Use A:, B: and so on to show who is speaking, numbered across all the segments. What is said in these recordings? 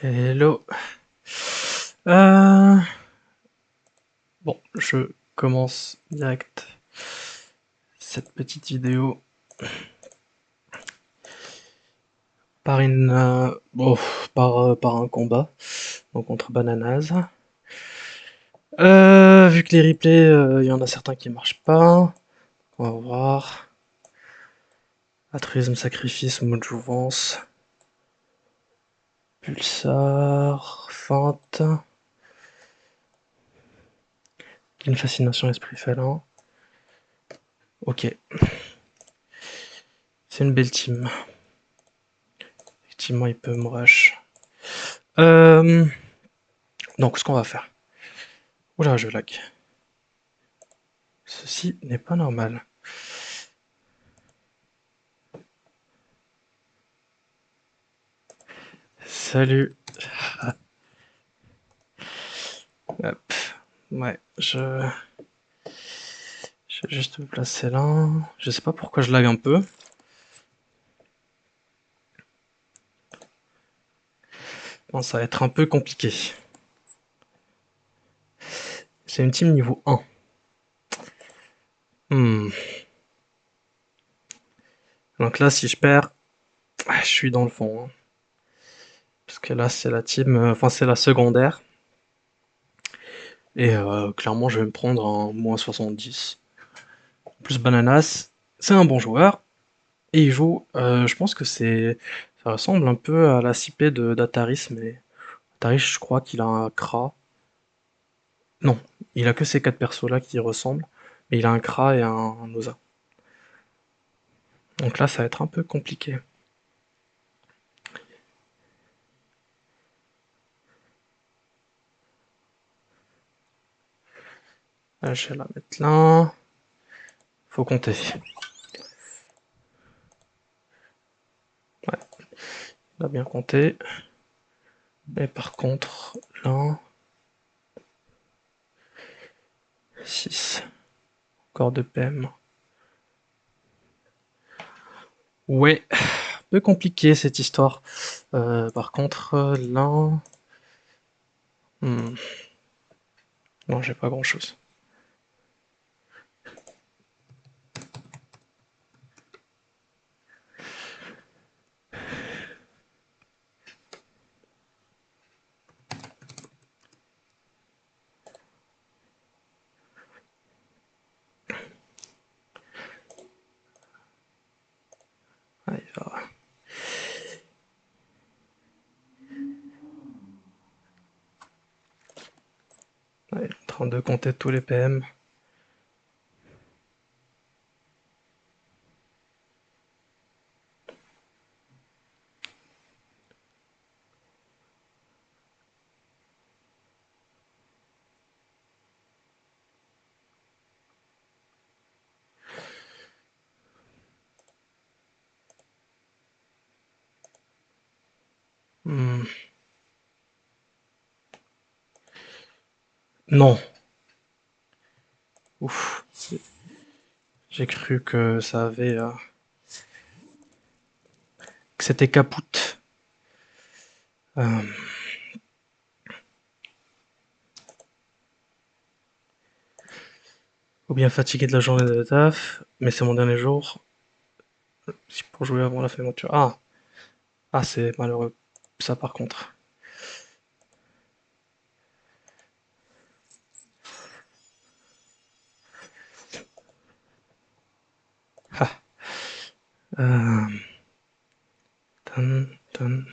A: Hello. Euh, Bon, je commence direct cette petite vidéo par par un combat donc contre Bananas. Vu que les replays, il y en a certains qui marchent pas. On va voir. Altruisme, sacrifice, mode jouvence, pulsar, feinte, une fascination, esprit félin. Ok, c'est une belle team. Effectivement, il peut me rush. Euh, donc, ce qu'on va faire. Oula, je lag. Ceci n'est pas normal. Salut. Hop. Ouais, je vais juste me placer là. Je sais pas pourquoi je lag un peu. Bon, ça va être un peu compliqué. C'est une team niveau 1. Hmm. Donc là, si je perds, je suis dans le fond, hein. Parce que là, c'est la team, enfin, c'est la secondaire. Et clairement, je vais me prendre un -70. Plus Bananas, c'est un bon joueur. Et il joue, je pense que ça ressemble un peu à la CP d'Ataris, mais Ataris, je crois qu'il a un Kra. Non, il a que ces quatre persos là qui y ressemblent, mais il a un Kra et un Oza. Donc là, ça va être un peu compliqué. Là, je vais la mettre là. Faut compter. Ouais, il a bien compté. Mais par contre, là, 6. Encore 2 PM. Ouais, un peu compliqué cette histoire. Par contre, là. Hmm, non, j'ai pas grand chose. Ah, il va. Ouais, en train de compter tous les PM. Hmm, non. Ouf. J'ai cru que ça avait. Que c'était capoute. Euh, ou bien fatigué de la journée de taf, mais c'est mon dernier jour. Si pour jouer avant la fermeture. Ah, c'est malheureux. Ça par contre. Ah. Euh, tan, tan.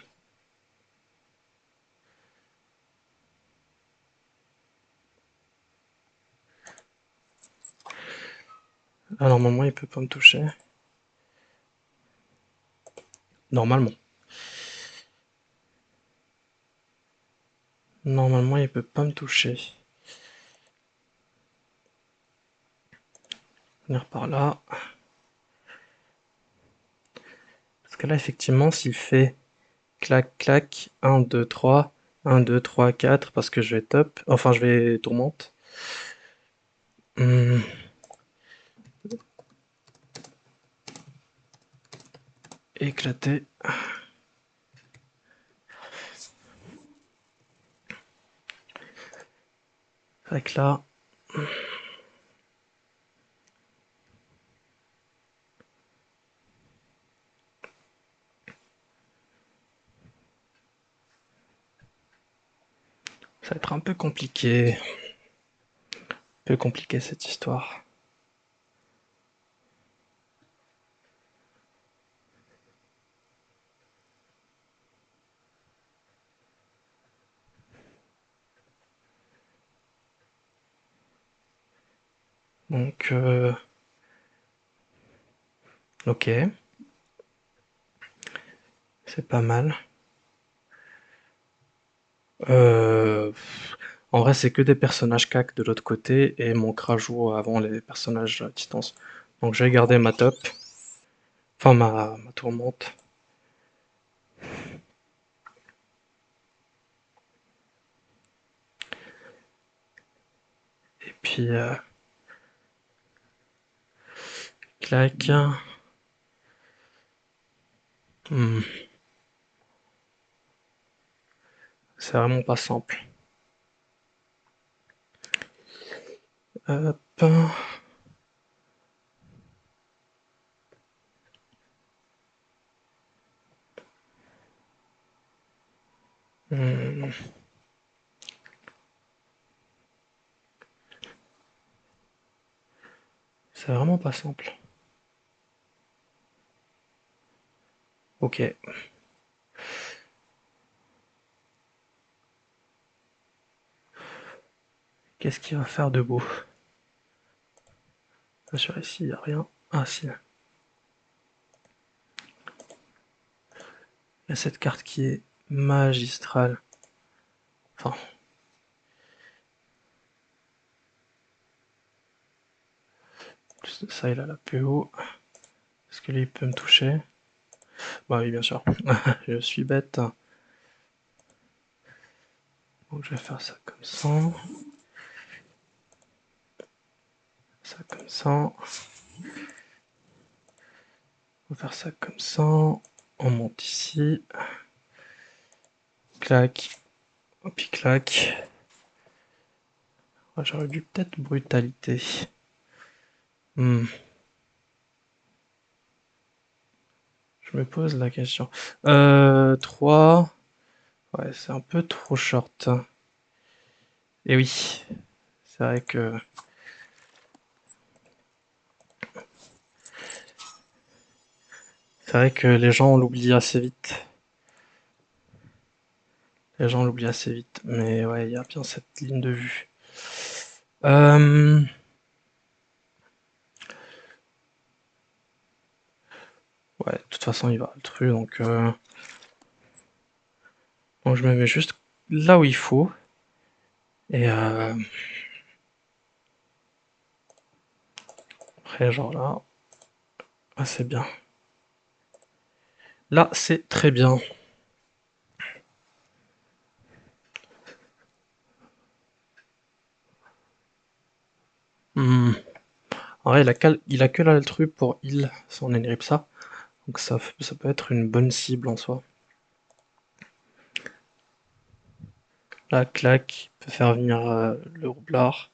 A: Ah, normalement, il peut pas me toucher. Normalement. Normalement, il peut pas me toucher. Venir par là. Parce que là, effectivement, s'il fait clac, clac, 1, 2, 3, 1, 2, 3, 4, parce que je vais top, enfin, je vais tourmente. Hmm, éclaté. Avec là. Ça va être un peu compliqué. Un peu compliqué cette histoire. Donc, ok, c'est pas mal. Euh, En vrai, c'est que des personnages CAC de l'autre côté et mon Krajou avant les personnages à distance. Donc, je vais garder ma top, enfin ma tourmente. Et puis, clac. Hmm, c'est vraiment pas simple. Hop. Hmm, c'est vraiment pas simple. Ok. Qu'est-ce qu'il va faire de beau? Bien sûr, ici, il n'y a rien. Ah, si. Il y a cette carte qui est magistrale. Enfin, plus de ça, il a la PO. Est-ce que lui, il peut me toucher? Bah oui, bien sûr. Je suis bête. Donc, je vais faire ça comme ça comme ça. On va faire ça comme ça. On monte ici. Clac. Et puis clac. Ah, j'aurais dû peut-être brutalité. Hmm, je me pose la question. 3. Ouais, c'est un peu trop short. Et oui, c'est vrai que les gens l'oublient assez vite. Les gens l'oublient assez vite. Mais ouais, il y a bien cette ligne de vue. Euh, ouais, de toute façon, il va le truc. Donc je me mets juste là où il faut. Et après, genre là, ah, c'est bien. Là, c'est très bien. Hmm. En vrai, il a que l'altru pour heal son Enripsa. Donc ça peut être une bonne cible en soi. Là, clac, peut faire venir le roublard.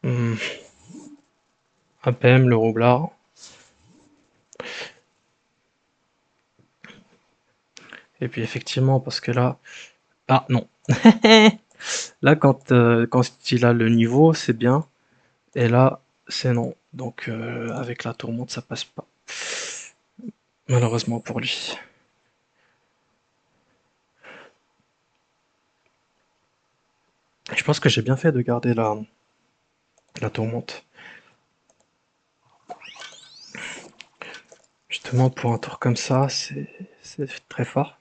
A: Hmm. APM, le roublard. Et puis effectivement, parce que là... Ah non. Là, quand il a le niveau, c'est bien. Et là, c'est non. Donc avec la tourmente, ça passe pas. Malheureusement pour lui. Je pense que j'ai bien fait de garder la tourmente. Justement, pour un tour comme ça, c'est très fort.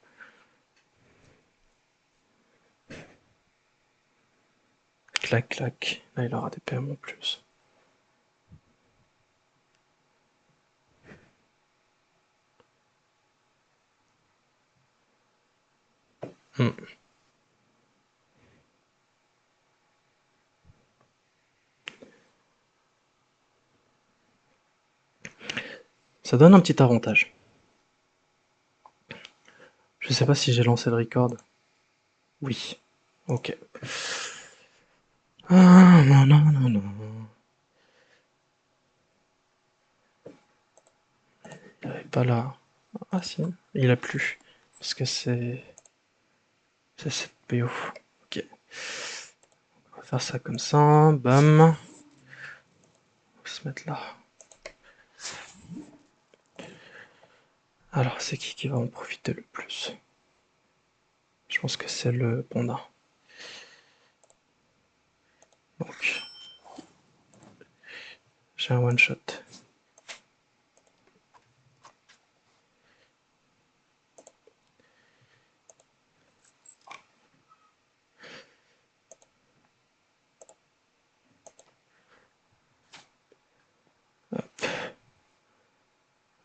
A: Clac, clac. Là, il aura des PM en plus. Hmm. Ça donne un petit avantage. Je sais pas si j'ai lancé le record. Oui. Ok. Ah, non, non, non, non. Il avait pas là. Ah si, il a plu. Parce que c'est cette PO. Ok. On va faire ça comme ça. Bam. On va se mettre là. Alors, c'est qui va en profiter le plus? Je pense que c'est le panda. Donc, j'ai un one shot.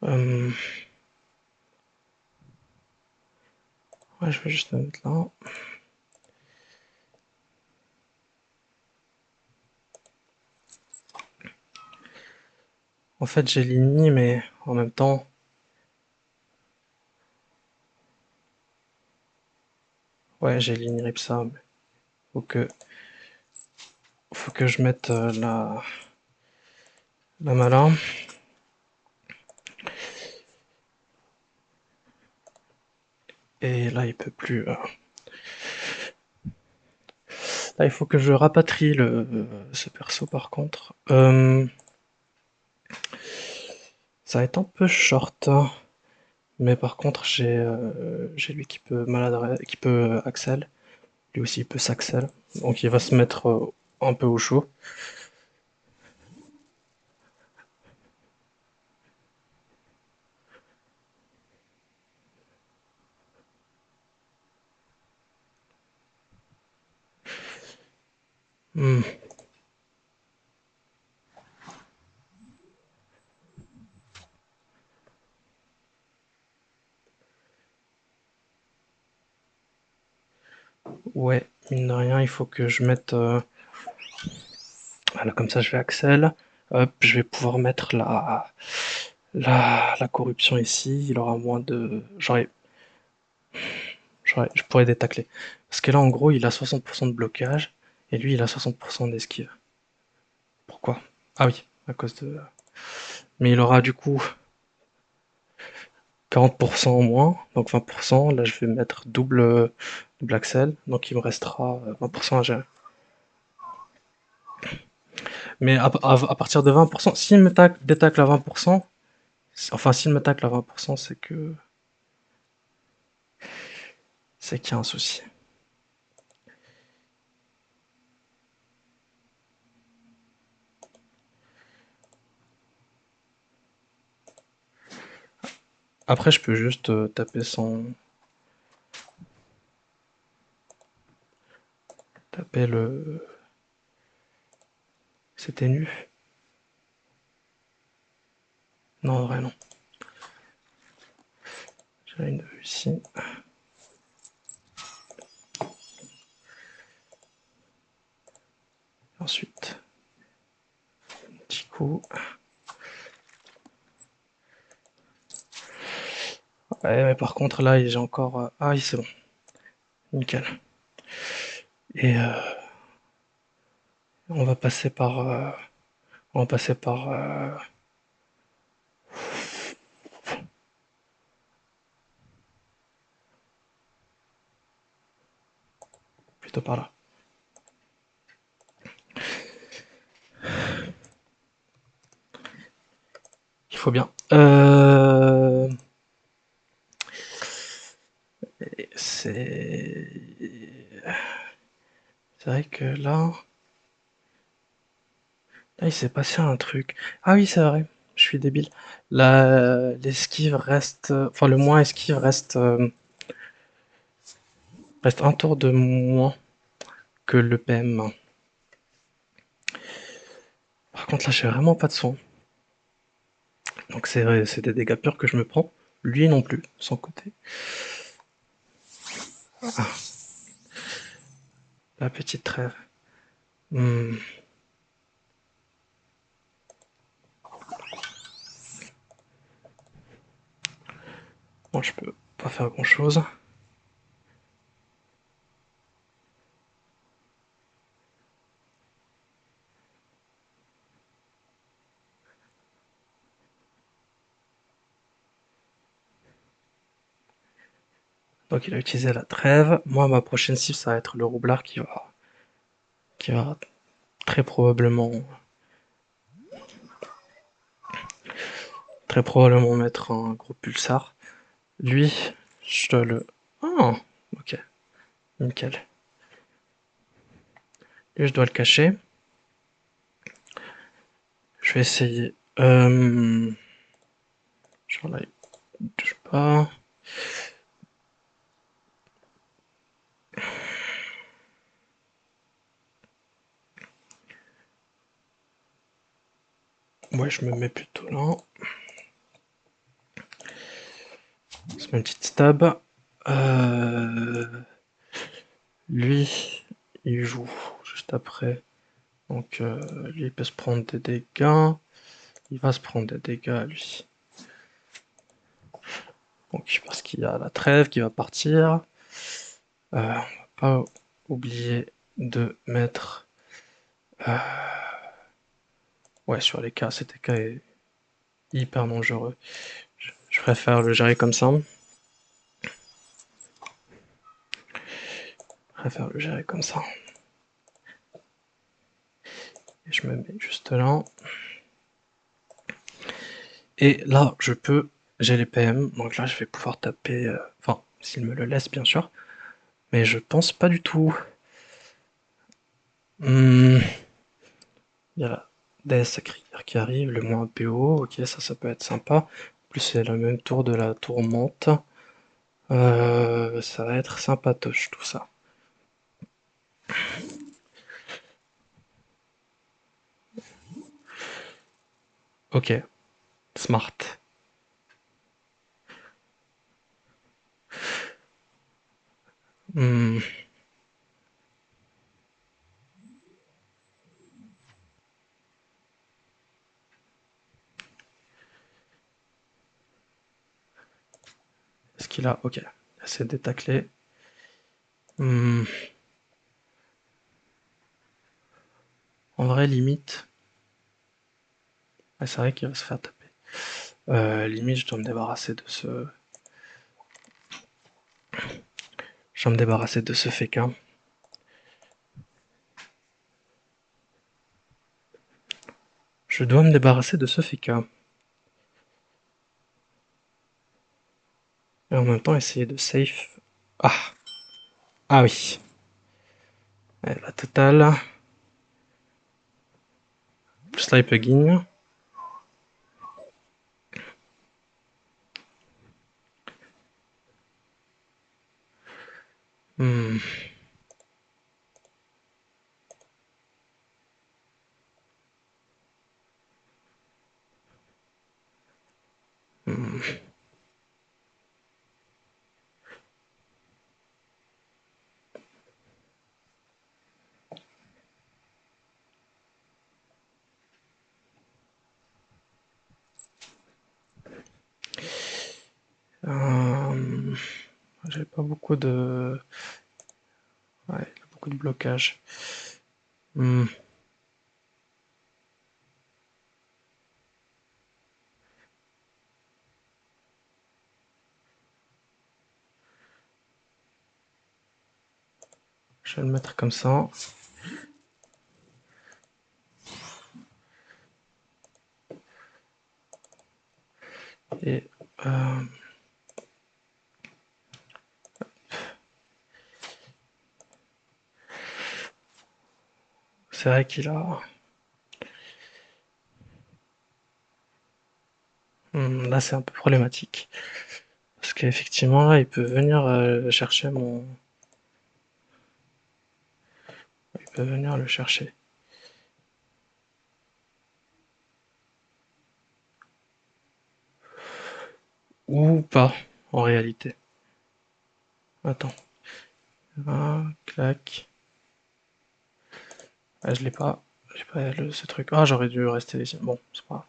A: Euh, ouais, je vais juste le mettre là. En fait, j'ai l'ini, mais en même temps, ouais, j'ai l'ini Ripsa. Mais faut faut que je mette la malin. Et là, il peut plus. Là, il faut que je rapatrie ce perso par contre. Ça va être un peu short, hein. Mais par contre, j'ai lui qui peut qui peut Axel. Lui aussi, il peut s'Axel. Donc, il va se mettre un peu au chaud. Hmm. Ouais, mine de rien, il faut que je mette. Voilà, comme ça, je vais Axel. Hop, je vais pouvoir mettre la corruption ici. Il aura moins de. Je pourrais détacler. Parce que là, en gros, il a 60% de blocage. Et lui, il a 60% d'esquive. Pourquoi? Ah oui, à cause de. Mais il aura du coup 40% en moins, donc 20%. Là, je vais mettre double Axel, donc il me restera 20% à gérer. Mais à partir de 20%, s'il me détacle à 20%, enfin, s'il me tacle à 20%, c'est qu'il y a un souci. Après, je peux juste taper son. Taper le. C'était nu? Non, en vrai, non. J'ai une vue ici. Ensuite, petit coup. Ouais, mais par contre, là, j'ai encore. Ah oui, c'est bon. Nickel. Et on va passer par. On va passer par. Plutôt par là. Il faut bien. C'est. C'est vrai que là, il s'est passé un truc. Ah oui, c'est vrai. Je suis débile. L'esquive reste. Enfin, le moins esquive reste un tour de moins que le PM. Par contre, là, j'ai vraiment pas de son. Donc, c'est des dégâts purs que je me prends. Lui non plus, de son côté. La petite trêve. Hmm. Moi, je peux pas faire grand chose. Donc il a utilisé la trêve. Moi, ma prochaine cible, ça va être le roublard qui va très probablement mettre un gros pulsar. Lui, je dois le... Ah, ok, nickel. Lui, je dois le cacher. Je vais essayer. Genre là, il touche pas. Ouais, je me mets plutôt là. Je mets une petite stab. Euh, Lui, il joue juste après. Donc, lui, il peut se prendre des dégâts. Il va se prendre des dégâts, lui. Donc, parce qu'il y a la trêve qui va partir. On va pas oublier de mettre... euh, ouais, sur les cas, cet cas est hyper dangereux. Je préfère le gérer comme ça. Je préfère le gérer comme ça. Et je me mets juste là. Et là, j'ai les PM, donc là, je vais pouvoir taper, enfin, s'il me le laisse, bien sûr, mais je pense pas du tout. Il y a la déesse qui arrive, le moins PO, ok, ça peut être sympa. En plus, c'est le même tour de la tourmente. Ça va être sympatoche, tout ça. Ok, smart. Hmm, Est-ce qu'il a... Ok, c'est détaclé. Hmm, En vrai, limite... Ouais, c'est vrai qu'il va se faire taper. Limite, je dois me débarrasser de ce... Je dois me débarrasser de ce fécun. Je dois me débarrasser de ce fécun. Et en même temps, essayer de safe... Ah! Ah oui. Ouais, la totale. Plus là, il peut guigne. Hmm. Hmm. Euh, J'ai pas beaucoup de... Ouais, il a beaucoup de blocage. Hmm. Je vais le mettre comme ça. Et... euh, c'est vrai qu'il a... Là, c'est un peu problématique. Parce qu'effectivement, là, il peut venir chercher mon... Il peut venir le chercher. Ou pas, en réalité. Attends. Ah, clac. Ah, je l'ai pas. J'ai pas ce truc. Ah, j'aurais dû rester ici. Bon, c'est pas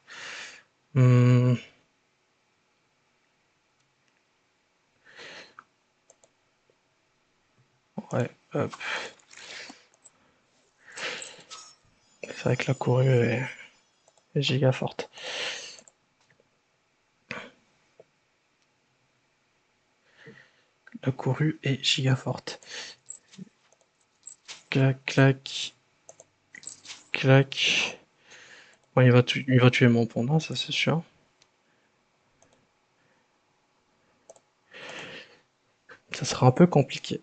A: grave. Ouais, hop. C'est vrai que la courue est giga forte. La courue est giga forte. Clac, clac, clac. Bon, il va tuer mon panda, ça c'est sûr. Ça sera un peu compliqué.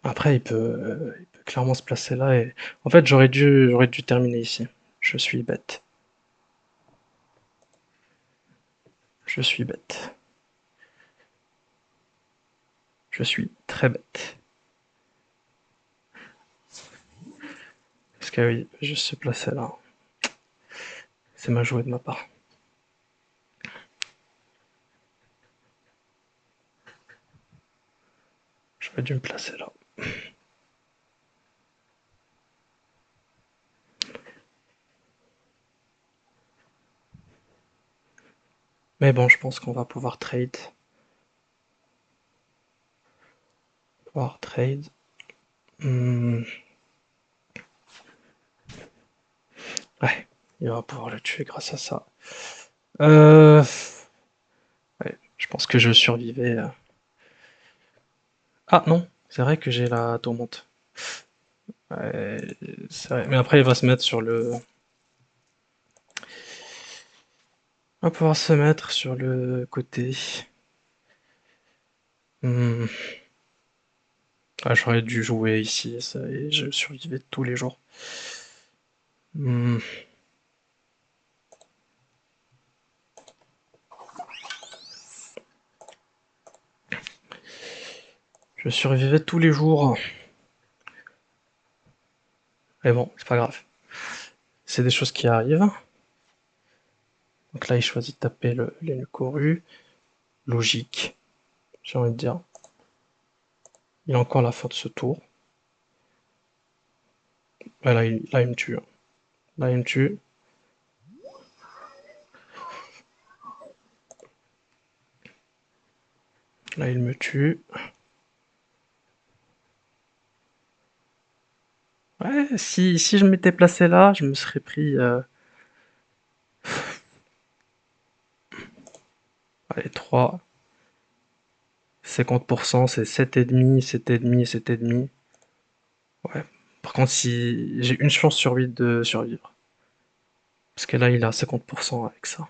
A: Après, il peut clairement se placer là et... En fait, j'aurais dû terminer ici. Je suis bête. Je suis bête. Je suis très bête. Parce que oui, il peut juste se placer là. C'est mal joué de ma part. J'aurais dû me placer là. Mais bon, je pense qu'on va pouvoir trade. Pouvoir trade. Hmm, ouais, il va pouvoir le tuer grâce à ça. Euh... Ouais, je pense que je survivais. Ah non, c'est vrai que j'ai la tourmente. Ouais, c'est vrai. Mais après, il va se mettre sur le... On va pouvoir se mettre sur le côté. Hmm. Ah, j'aurais dû jouer ici, ça, et je survivais tous les jours. Hmm. Je survivais tous les jours. Mais bon, c'est pas grave. C'est des choses qui arrivent. Donc là, il choisit de taper l'aile corrue. Logique, j'ai envie de dire. Il a encore la fin de ce tour. Ouais, là, il me tue. Là, il me tue. Là, il me tue. Ouais, si je m'étais placé là, je me serais pris... allez, 3. 50%, c'est 7,5, 7,5, 7,5. Ouais. Par contre, si j'ai une chance sur 8 de survivre. Parce que là, il a 50% avec ça.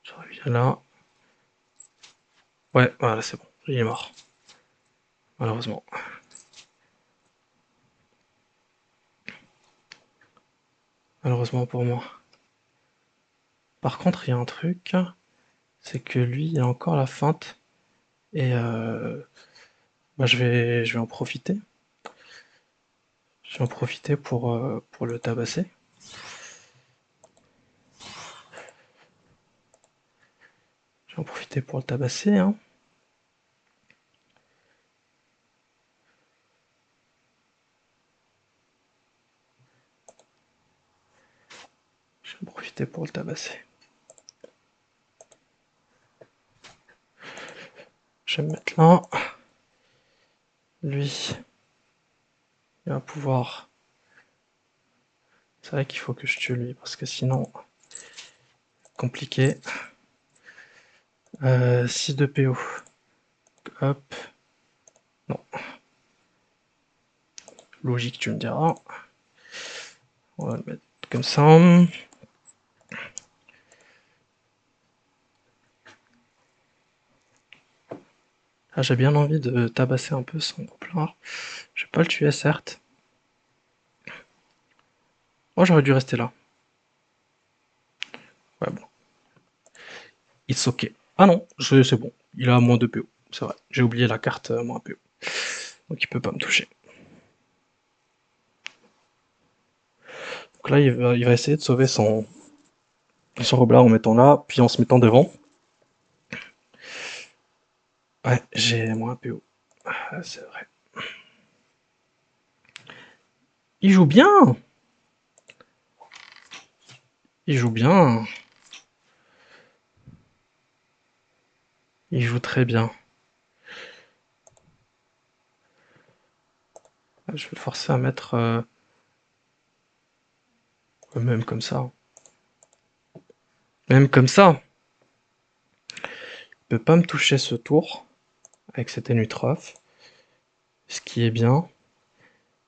A: Je reviens là. Ouais, voilà, c'est bon. Il est mort. Malheureusement. Malheureusement pour moi. Par contre, il y a un truc, c'est que lui, il a encore la feinte. Et bah, je vais en profiter. Je vais en profiter pour le tabasser. Je vais en profiter pour le tabasser, hein. Je vais en profiter pour le tabasser. Je vais me mettre là. Lui, il va pouvoir... C'est vrai qu'il faut que je tue lui, parce que sinon... Compliqué. 6 de PO. Hop. Non. Logique, tu me diras. On va le mettre comme ça. Ah, j'ai bien envie de tabasser un peu son groupe-là. Je vais pas le tuer, certes. Oh, j'aurais dû rester là. Ouais, bon. It's ok. Ah non, c'est bon. Il a moins de PO. C'est vrai. J'ai oublié la carte moins PO. Donc il peut pas me toucher. Donc là, il va essayer de sauver son reblat en mettant là, puis en se mettant devant. Ouais, j'ai moins PO. Ah, c'est vrai. Il joue bien. Il joue bien. Il joue très bien. Je vais le forcer à mettre... même comme ça. Même comme ça. peut pas me toucher ce tour avec cet Enutrof, ce qui est bien.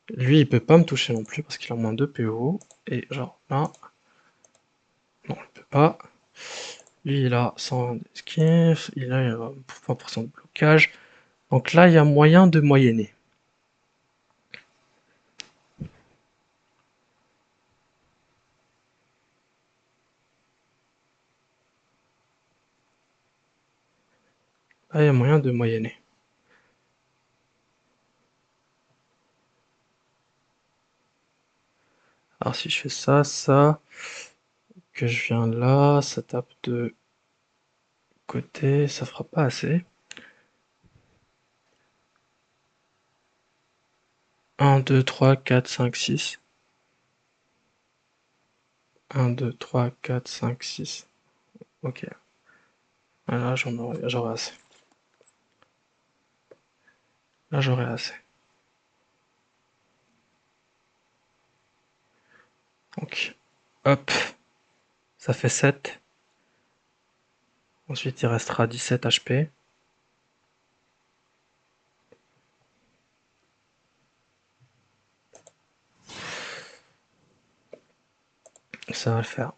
A: Lui, il peut pas me toucher non plus parce qu'il a moins 2 PO. Et genre là, non, il peut pas. Lui, il a 120 d'esquive, il a 20% de blocage. Donc là, il y a moyen de moyenner. Là, il y a moyen de moyenner. Alors si je fais ça, que je viens là, ça tape de côté, ça fera pas assez. 1, 2, 3, 4, 5, 6. 1, 2, 3, 4, 5, 6. Ok. Là, j'aurai assez. Là, j'aurai assez. Donc, hop, ça fait 7. Ensuite, il restera 17 HP. Ça va le faire.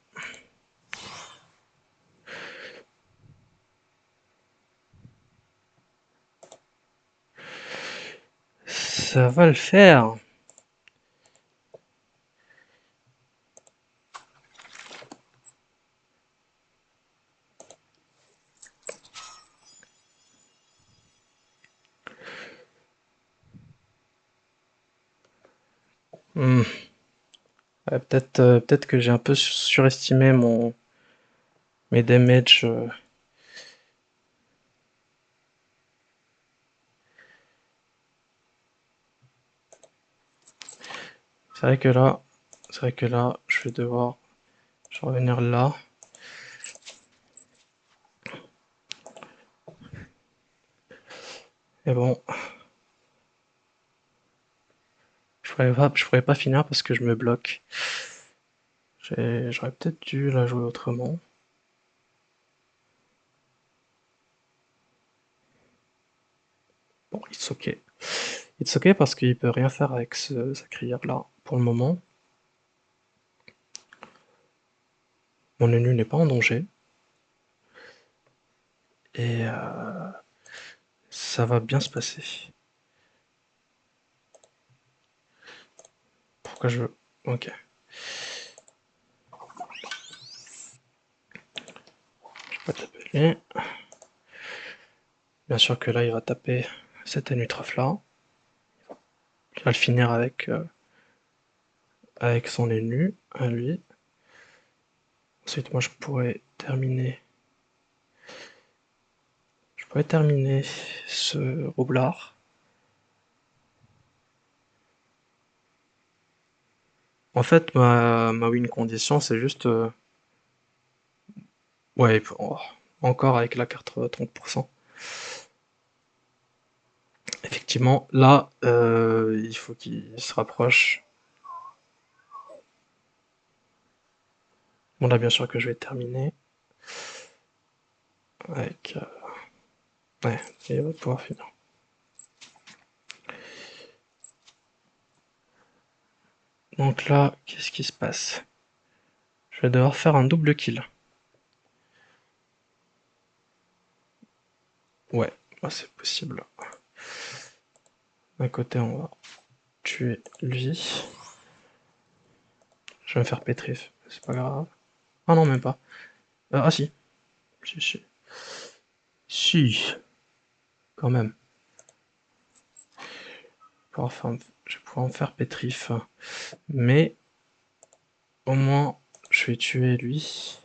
A: Ça va le faire. Hmm. Ouais, peut-être que j'ai un peu surestimé mes damage. C'est vrai que là, je vais devoir revenir là. Et bon, je pourrais pas finir parce que je me bloque. J'aurais peut-être dû la jouer autrement. Bon, it's ok. It's ok parce qu'il peut rien faire avec sa crière là pour le moment. Mon ennemi n'est pas en danger. Et ça va bien se passer. Pourquoi je veux... Ok. Je peux taper lui. Bien sûr que là, il va taper cette Anutrof là. Il va le finir avec son élu, à lui. Ensuite, moi, je pourrais terminer ce roublard. En fait, ma win condition, c'est juste... ouais, oh, encore avec la carte 30%. Effectivement, là, il faut qu'il se rapproche. Bon, là, bien sûr que je vais terminer avec... ouais, il va pouvoir finir. Donc là, qu'est-ce qui se passe? Je vais devoir faire un double kill. Ouais, c'est possible. D'un côté, on va tuer lui. Je vais me faire pétrif, c'est pas grave. Ah non, même pas. Ah si. Si. Si, quand même. Je vais pouvoir me faire pétrif. Mais au moins, je vais tuer lui.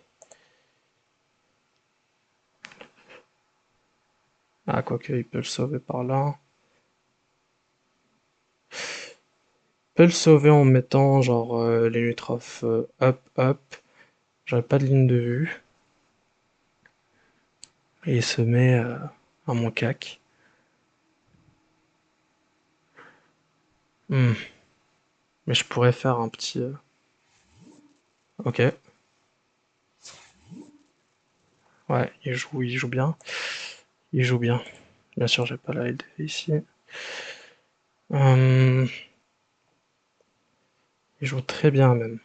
A: Ah, quoique, il peut le sauver par là. Il peut le sauver en mettant genre les Nutrof up. J'aurais pas de ligne de vue. Et il se met à mon cac. Hmm. Mais je pourrais faire un petit... Ok. Ouais, il joue bien. Il joue bien. Bien sûr, j'ai pas la LDV ici. Euh, il joue très bien même.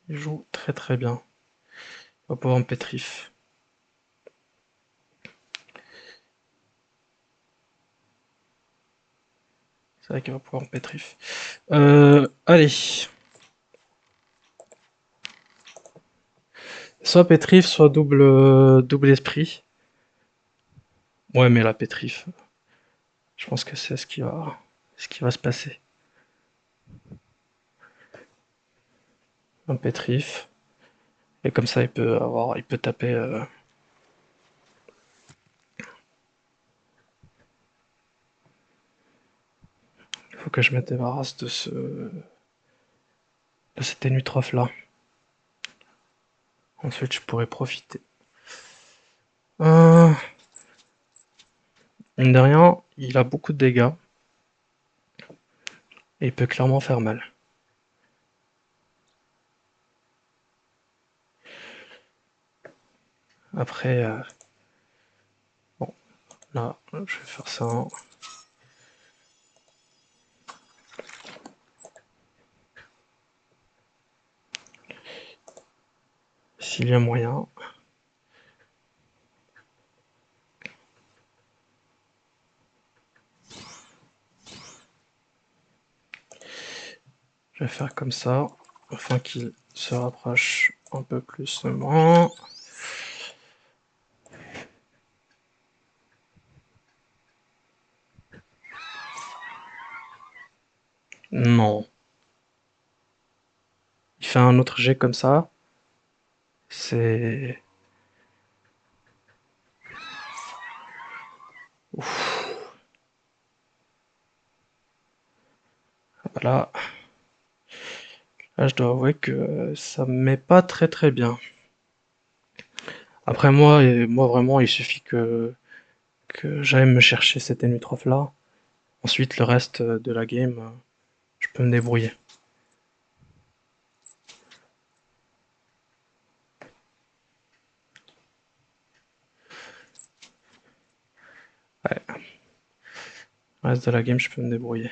A: Il joue très très bien. On va pouvoir en pétrif. C'est vrai qu'il va pouvoir en pétrif. Allez. Soit pétrif, soit double esprit. Ouais, mais la pétrif, je pense que c'est ce qui va se passer. Un pétrif. Et comme ça, il peut taper. Il faut que je me débarrasse de cette énutrophe là. Ensuite, je pourrais profiter. Euh, Mine de rien, il a beaucoup de dégâts et il peut clairement faire mal. Après, bon, là, je vais faire ça. S'il y a moyen. Je vais faire comme ça, afin qu'il se rapproche un peu plus de moi. Non. Il fait un autre jet comme ça. C'est... Ouf. Là, là, je dois avouer que ça me met pas très très bien. Après moi vraiment, il suffit que j'aille me chercher cette énutrophe là. Ensuite, le reste de la game, je peux me débrouiller. Ouais, le reste de la game, je peux me débrouiller.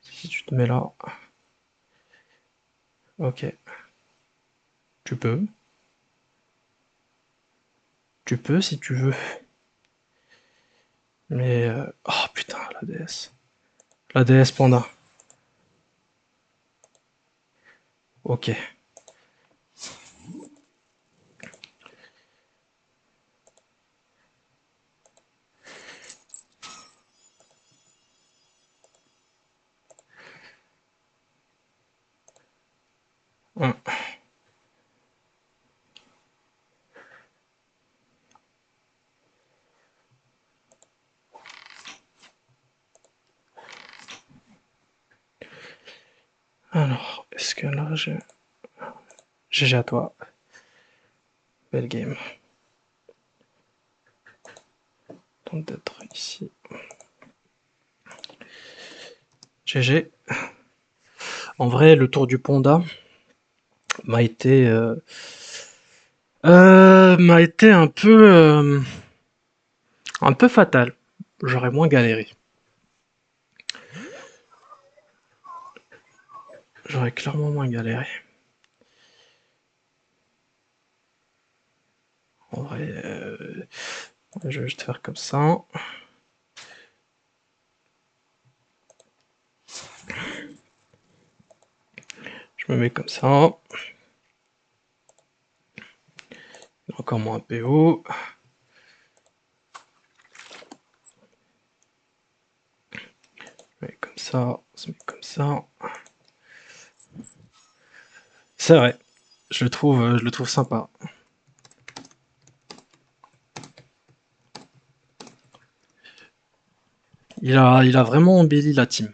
A: Si tu te mets là, ok, tu peux. Tu peux si tu veux. Mais... Oh putain, la DS. La DS Panda. Ok. Hum. Alors, est-ce que là, j'ai... GG à toi. Belle game. Tente d'être ici. GG. En vrai, le tour du Panda m'a été un peu fatal. J'aurais moins galéré. J'aurais clairement moins galéré. En vrai, je vais juste faire comme ça. Je me mets comme ça. Encore moins PO. Je me mets comme ça. On se met comme ça. C'est vrai. Je le trouve sympa. Il a vraiment embelli la team.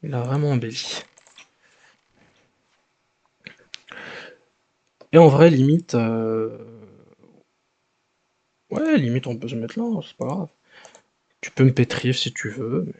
A: Il a vraiment embelli. Et en vrai, limite, ouais, limite, on peut se mettre là, hein, c'est pas grave. Tu peux me pétrifier si tu veux.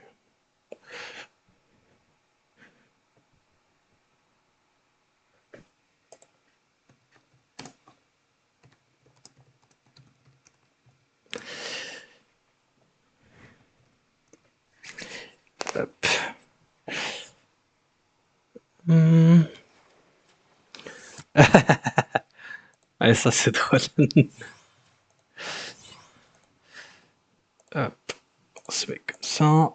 A: Ouais, ça c'est drôle. Hop, on se met comme ça.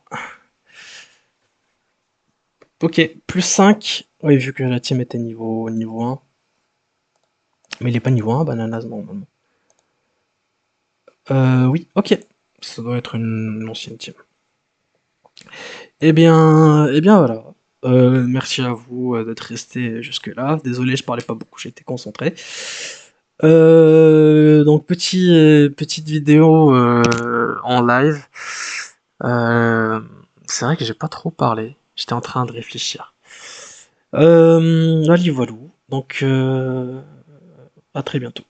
A: Ok, plus 5. Oui, vu que la team était niveau 1. Mais il est pas niveau 1, Bananas, normalement. Oui, ok. Ça doit être une ancienne team. Eh bien voilà. Merci à vous d'être resté jusque-là. Désolé, je parlais pas beaucoup, j'étais concentré. Donc petite vidéo en live. C'est vrai que j'ai pas trop parlé. J'étais en train de réfléchir. Allez, voilà. Donc à très bientôt.